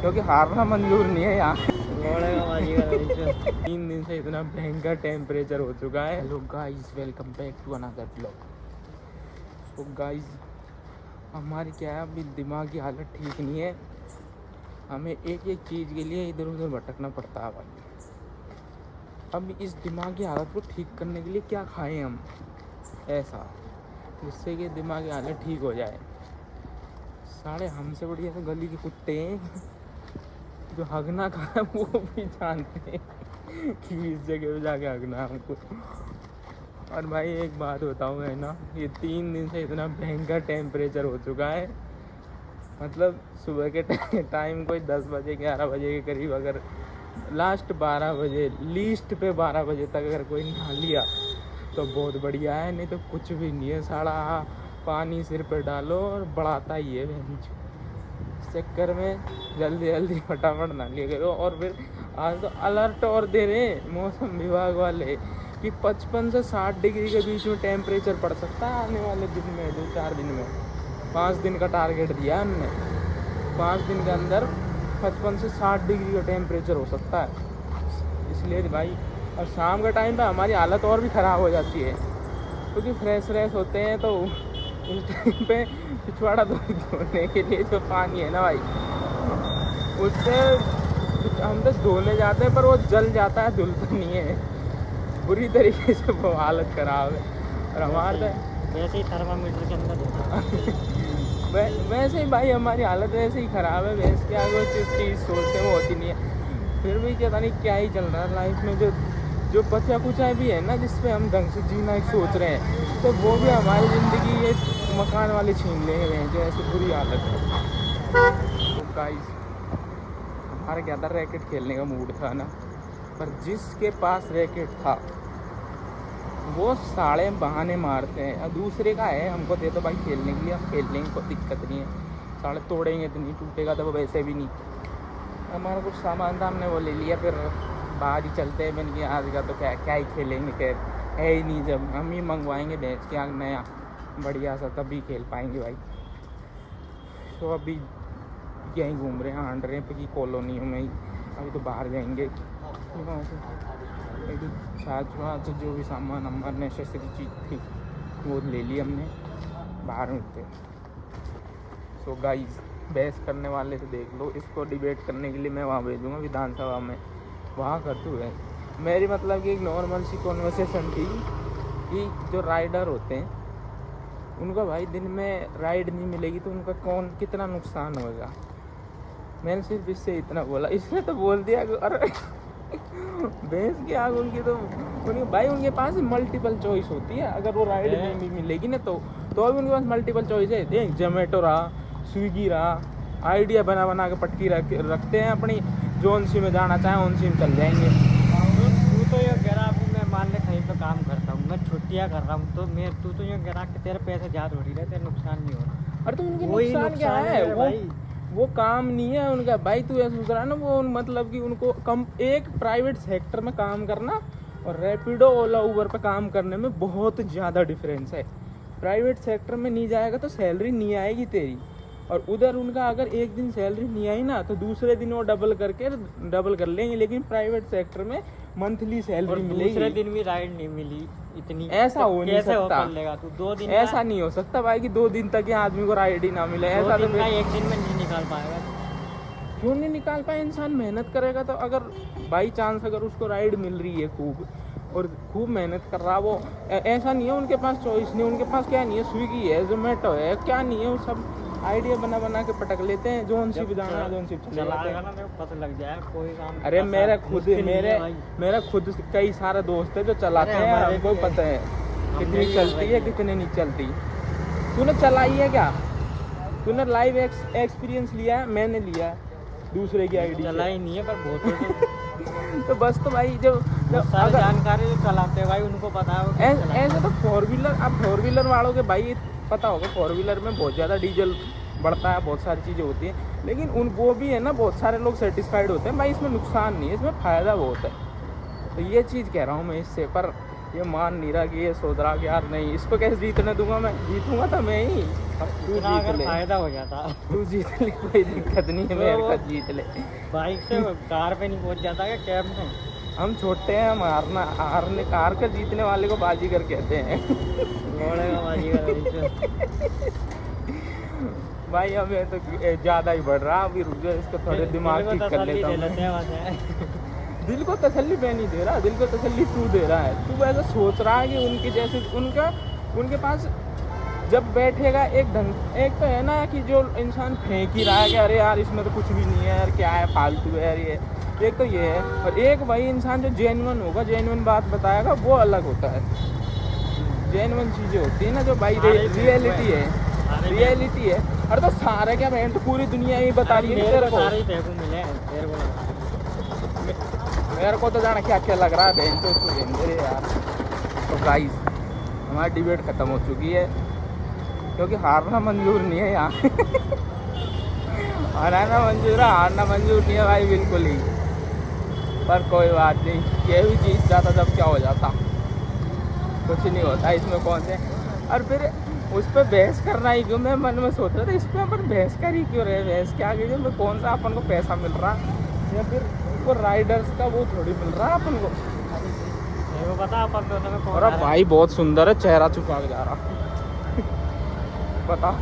क्योंकि हारना मंजूर नहीं है यहाँ। 3 दिन से इतना भयंकर टेम्परेचर हो चुका है। Hello guys, welcome back to another blog. तो गाइस, हमारी क्या है, अभी दिमाग की हालत ठीक नहीं है। हमें एक एक चीज़ के लिए इधर उधर भटकना पड़ता है भाई। अब इस दिमाग की हालत को ठीक करने के लिए क्या खाएं हम ऐसा, जिससे कि दिमाग की हालत ठीक हो जाए। साढ़े हमसे बढ़िया तो गली के कुत्ते हैं जो हगना खा वो भी जानते हैं कि इस जगह पे जाके हगना है हमको। और भाई एक बात बताऊँ है ना, ये 3 दिन से इतना भयंकर टेम्परेचर हो चुका है। मतलब सुबह के टाइम कोई 10 बजे 11 बजे के करीब, अगर लास्ट 12 बजे, लीस्ट पे 12 बजे तक अगर कोई नहा लिया तो बहुत बढ़िया है, नहीं तो कुछ भी नहीं है। सारा पानी सिर पे डालो और बढ़ाता ही है बेंच। इस चक्कर में जल्दी जल्दी फटाफट नहा लिया करो। और फिर आज तो अलर्ट और दे रहे मौसम विभाग वाले कि 55 से 60 डिग्री के बीच में टेम्परेचर पड़ सकता है आने वाले दिन में, 2-4 दिन में। 5 दिन का टारगेट दिया है हमने। 5 दिन के अंदर 55 से 60 डिग्री का टेम्परेचर हो सकता है। इसलिए भाई, और शाम के टाइम पे हमारी हालत और भी ख़राब हो जाती है, क्योंकि फ्रेश होते हैं तो उस टाइम पे पिछवाड़ा धोने के लिए जो पानी है ना भाई, उससे हम तो धोने जाते हैं पर वो जल जाता है, धुलता नहीं है। बुरी तरीके से वो हालत ख़राब है। और हमारा वैसे ही थर्मामीटर के अंदर होता वैसे ही भाई हमारी हालत वैसे ही ख़राब है। भैंस के आगे जिस चीज़ सोचते हैं वो होती नहीं है। फिर भी पता नहीं क्या ही चल रहा है लाइफ में। जो बचा कुचा भी है ना, जिस पे हम ढंग से जीना सोच रहे हैं, तो वो भी हमारी ज़िंदगी ये मकान वाले छीन ले रहे हैं, जो ऐसी बुरी हालत है। तो गाइस, हमारा क्या था, रैकेट खेलने का मूड था ना, पर जिसके पास रैकेट था वो साले बहाने मारते हैं। और दूसरे का है, हमको दे दो भाई खेलने के लिए, अब खेल लेंगे, कोई दिक्कत नहीं है। साले तोड़ेंगे तो नहीं, टूटेगा तो वो वैसे भी नहीं। हमारा कुछ सामान था, हमने वो ले लिया, फिर बाहर ही चलते हैं। मैंने आज का तो क्या ही खेलेंगे, खैर है ही नहीं। जब हम ही मंगवाएंगे भैंस के आग नया बढ़िया सा, तभी खेल पाएंगे भाई। तो अभी यहीं घूम रहे हैं, हांड रहे हैं कॉलोनी में ही। अभी तो बाहर जाएंगे वहाँ से छाछ जो भी सामान हमारे नेसेसरी चीज़ थी वो ले ली हमने, बाहर मिलते। सो गाइस, बहस करने वाले से देख लो, इसको डिबेट करने के लिए मैं वहाँ भेजूँगा विधानसभा में, वहाँ कर दूँ है। मेरी मतलब कि एक नॉर्मल सी कॉन्वर्सेशन थी कि जो राइडर होते हैं उनका भाई दिन में राइड नहीं मिलेगी तो उनका कितना नुकसान होगा। मैंने सिर्फ इससे इतना बोला, इसने तो बोल दिया अरे भैंस की आग उनकी तो भाई उनके पास मल्टीपल चॉइस होती है। अगर वो राइड नहीं मिलेगी ना तो अभी उनके पास मल्टीपल चॉइस है। देख, जोमेटो रहा, स्विगी रहा, आइडिया बना के पटकी रखते हैं अपनी, जोन सी में जाना चाहे उन सी में चल जाएंगे। तू तो ये कह रहा मैं मान ले कहीं पे काम करता हूँ, मैं छुट्टियाँ कर रहा हूँ, तो तू तो ये कह रहा कि तेरे पैसे ज़्यादा हो रही है, तेरा नुकसान नहीं हो रहा। अरे तो उनकी नुकसान क्या है, वो काम नहीं है उनका भाई। तू ऐसा सोच रहा है ना, वो मतलब कि उनको एक प्राइवेट सेक्टर में काम करना और रैपिडो, ओला, उबर पे काम करने में बहुत ज़्यादा डिफरेंस है। प्राइवेट सेक्टर में नहीं जाएगा तो सैलरी नहीं आएगी तेरी, और उधर उनका अगर एक दिन सैलरी नहीं आई ना तो दूसरे दिन वो डबल कर लेंगे। लेकिन प्राइवेट सेक्टर में मंथली सैलरी मिलेगी, दूसरे दिन भी राइड नहीं मिली इतनी, ऐसा हो नहीं सकता। लेगा तू 2 दिन, ऐसा नहीं हो सकता भाई कि 2 दिन तक आदमी को राइड ही ना मिले। ऐसा तो एक दिन में नहीं निकाल पाएगा। क्यों नहीं निकाल पाए? इंसान मेहनत करेगा तो, अगर बाई चांस अगर उसको राइड मिल रही है खूब और खूब मेहनत कर रहा, वो ऐसा नहीं है उनके पास चॉइस नहीं। उनके पास क्या नहीं है, स्विगी है, जोमेटो है, क्या नहीं है, वो सब आइडिया बना के पटक लेते हैं। जोन सी भी जाना है जोन सी चले जाते हैं, पता लग जाए कोई काम। अरे मेरा खुद कई सारे दोस्त है जो चलाते हैं, हमको पता है कितनी चलती है कितनी नहीं चलती। तूने चलाई है क्या? तूने लाइव एक्सपीरियंस लिया है? मैंने लिया है दूसरे की आईडी, चलाई नहीं है पर बहुत तो बस तो भाई जब अगर जानकारी जो चलाते हैं भाई उनको पता है। ऐसे तो 4 व्हीलर, अब 4 व्हीलर वालों के भाई पता होगा 4 व्हीलर में बहुत ज़्यादा डीजल बढ़ता है, बहुत सारी चीज़ें होती हैं, लेकिन वो भी है ना, बहुत सारे लोग सेटिस्फाइड होते हैं भाई, इसमें नुकसान नहीं है, इसमें फ़ायदा बहुत है। तो ये चीज़ कह रहा हूँ मैं इससे। पर ये मान नहीं रहा कि ये सोच रहा कि यार नहीं इसको कैसे जीतने दूंगा, मैं जीतूंगा तो मैं ही, तू इतना जीत अगर ले, फायदा हो जाता तू जीत ले, कोई दिक्कत नहीं है, मेरे साथ जीत ले। बाइक से कार पे नहीं पहुंच जाता क्या कैब में? हम छोटे हैं, हम हारने कार का जीतने वाले को बाजीगर कहते हैं। घोड़े का बाजीगर वही तो। भाई हमें तो ज़्यादा ही बढ़ रहा, अभी रुक जाओ, इसको थोड़े दिमाग ठीक कर लेता हूँ मैं। दिल को तसल्ली मैं नहीं दे रहा, दिल को तसल्ली तू दे रहा है। तू ऐसा सोच रहा है कि उनके जैसे उनके पास जब बैठेगा एक तो है ना कि जो इंसान फेंक ही रहा है कि अरे यार इसमें तो कुछ भी नहीं है यार, क्या है फालतू है यार ये, एक तो ये है। और एक वही इंसान जो जेन्युइन होगा, जेन्युइन बात बताएगा, वो अलग होता है। जेन्युइन चीज़ें होती है ना जो भाई रियलिटी है, रियलिटी है। अरे तो सारे क्या बहन, तो पूरी दुनिया ही बता रही है तेरे को। सारे ही फेंकू मिले हैं, तेरे को लगा। मेरे को तो जाना क्या क्या लग रहा है बहन, तो मेरे यार। तो गाइस हमारी डिबेट ख़त्म हो चुकी है, क्योंकि हारना मंजूर नहीं है यहाँ। हराना मंजूर है, हारना मंजूर नहीं है भाई, बिल्कुल ही। पर कोई बात नहीं, ये भी जीत जाता जब क्या हो जाता, कुछ नहीं होता इसमें, कौन से। और फिर उस पर बहस करना ही क्यों, मैं मन में सोच रहा था इस पर अपन बहस कर ही क्यों रहे, बहस क्या आगे में कौन सा अपन को पैसा मिल रहा, या फिर वो राइडर्स का वो थोड़ी मिल रहा है अपन को। वो पता अपन दोनों में कौन और अब भाई बहुत सुंदर है, चेहरा छुपा के जा रहा। बताओ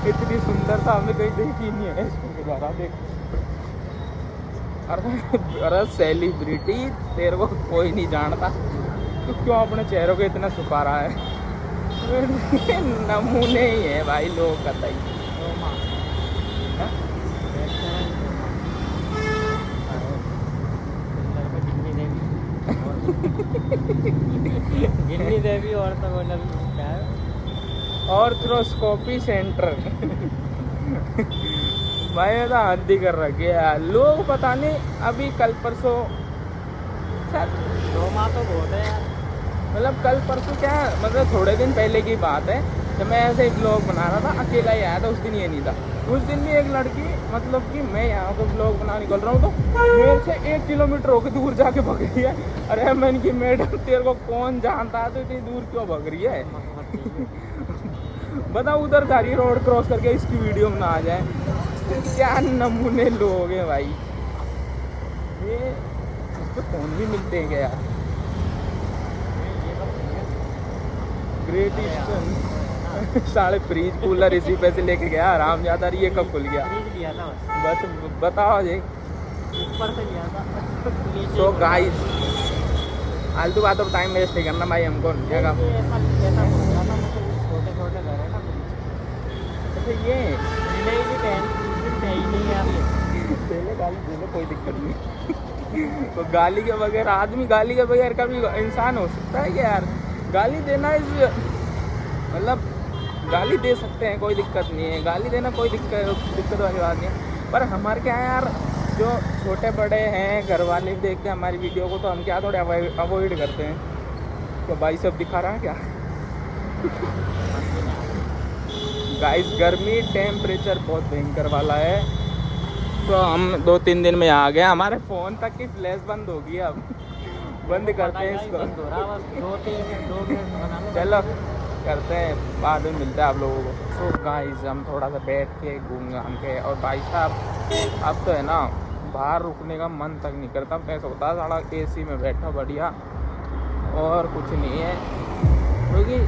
इतनी सुंदरता हमने कहीं देखी नहीं है इसको दोबारा देख। अरे सेलिब्रिटी तेरे को कोई नहीं जानता, तो क्यों अपने चेहरों को इतना छुपा रहा है। नमूने ही है भाई लोग कतई। गिन्नी देवी और तो क्या है, ऑर्थ्रोस्कोपी सेंटर। भाई तो हद ही कर रखे यार लोग, पता नहीं अभी कल परसों सर 2 माह तो बहुत है यार। मतलब कल परसों क्या, मतलब थोड़े दिन पहले की बात है, जब मैं ऐसे ही ब्लॉग बना रहा था, अकेला ही आया था, उस दिन ये नहीं था। उस दिन भी एक लड़की, मतलब कि मैं यहाँ पे ब्लॉग बना निकल रहा हूँ, तो मेरे से 1 किलोमीटर होकर दूर जाके भग रही है। अरे मैंने की मैडम तेरे को कौन जानता है, तो इतनी दूर क्यों भग रही है। बताओ उधर जा रही है रोड क्रॉस करके, इसकी वीडियो में ना आ जाए। क्या नमूने लोग हैं भाई ये। इस पर फ़ोन भी मिलते हैं क्या यार। ग्रेट ईस्टर्न साढ़े फ्रीज कूलर इसी पैसे लेके गया, आराम ज़्यादा रही है, कब खुल गया लिया था बस बताओ जी। ऊपर से लिया था। सो गाइस आलतू बातों टाइम वेस्ट नहीं करना भाई, हमको जगह छोटे छोटे घर है ना, अच्छा ये नहीं भी नहीं यार, पहले गाली दे लो कोई दिक्कत नहीं। तो गाली के बगैर आदमी, गाली के बगैर कभी इंसान हो सकता है क्या यार। गाली देना इस मतलब गाली दे सकते हैं, कोई दिक्कत नहीं है, गाली देना कोई दिक्कत वाली बात नहीं है। पर हमारे क्या है यार, जो छोटे बड़े हैं घर वाले भी देखते हैं हमारी वीडियो को, तो हम क्या थोड़े अवॉइड करते हैं। तो भाई सब दिखा रहा है क्या। गाइस गर्मी टेम्परेचर बहुत भयंकर वाला है, तो हम 2-3 दिन में आ गए। हमारे फ़ोन तक की फ्लैश बंद होगी, अब बंद करते हैं इसको। चलो करते हैं, बाद में मिलते हैं आप लोगों को। तो गाइस हम थोड़ा सा बैठ के घूम घाम के, और भाई साहब अब तो है ना बाहर रुकने का मन तक नहीं करता। कैसा होता है सारा AC में बैठा बढ़िया, और कुछ नहीं है, क्योंकि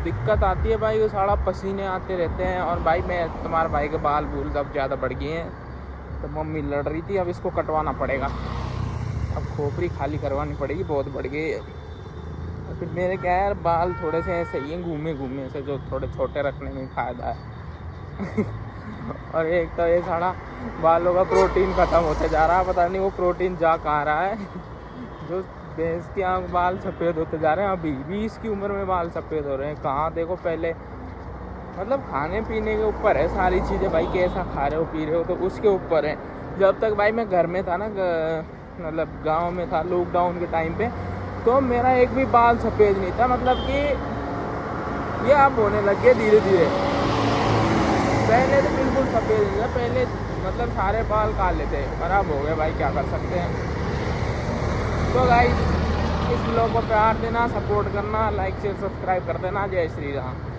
दिक्कत आती है भाई, वो सारा पसीने आते रहते हैं। और भाई मैं तुम्हारे भाई के बाल बूल सब ज़्यादा बढ़ गए हैं, तो मम्मी लड़ रही थी, अब इसको कटवाना पड़ेगा, अब खोपड़ी खाली करवानी पड़ेगी, बहुत बढ़ गई है। और फिर मेरे क्या है यार बाल थोड़े से ऐसे ही घूमे से, जो थोड़े छोटे रखने में फ़ायदा है। और एक तो ये सारा बालों का प्रोटीन ख़त्म होते जा रहा है, पता नहीं वो प्रोटीन जा कहाँ रहा है। जो भैंस के आँख बाल सफ़ेद होते जा रहे हैं, अभी 20 की उम्र में बाल सफ़ेद हो रहे हैं। कहाँ देखो पहले, मतलब खाने पीने के ऊपर है सारी चीज़ें भाई, कैसा खा रहे हो पी रहे हो तो उसके ऊपर है। जब तक भाई मैं घर में था ना, मतलब गांव में था लॉकडाउन के टाइम पे, तो मेरा एक भी बाल सफ़ेद नहीं था, मतलब कि ये अब होने लग गए धीरे धीरे। पहले तो बिल्कुल सफ़ेद नहीं था, पहले मतलब सारे बाल काले थे, खराब हो गए भाई, क्या कर सकते हैं। तो गाइस इस व्लॉग को प्यार देना, सपोर्ट करना, लाइक शेयर सब्सक्राइब कर देना। जय श्री राम।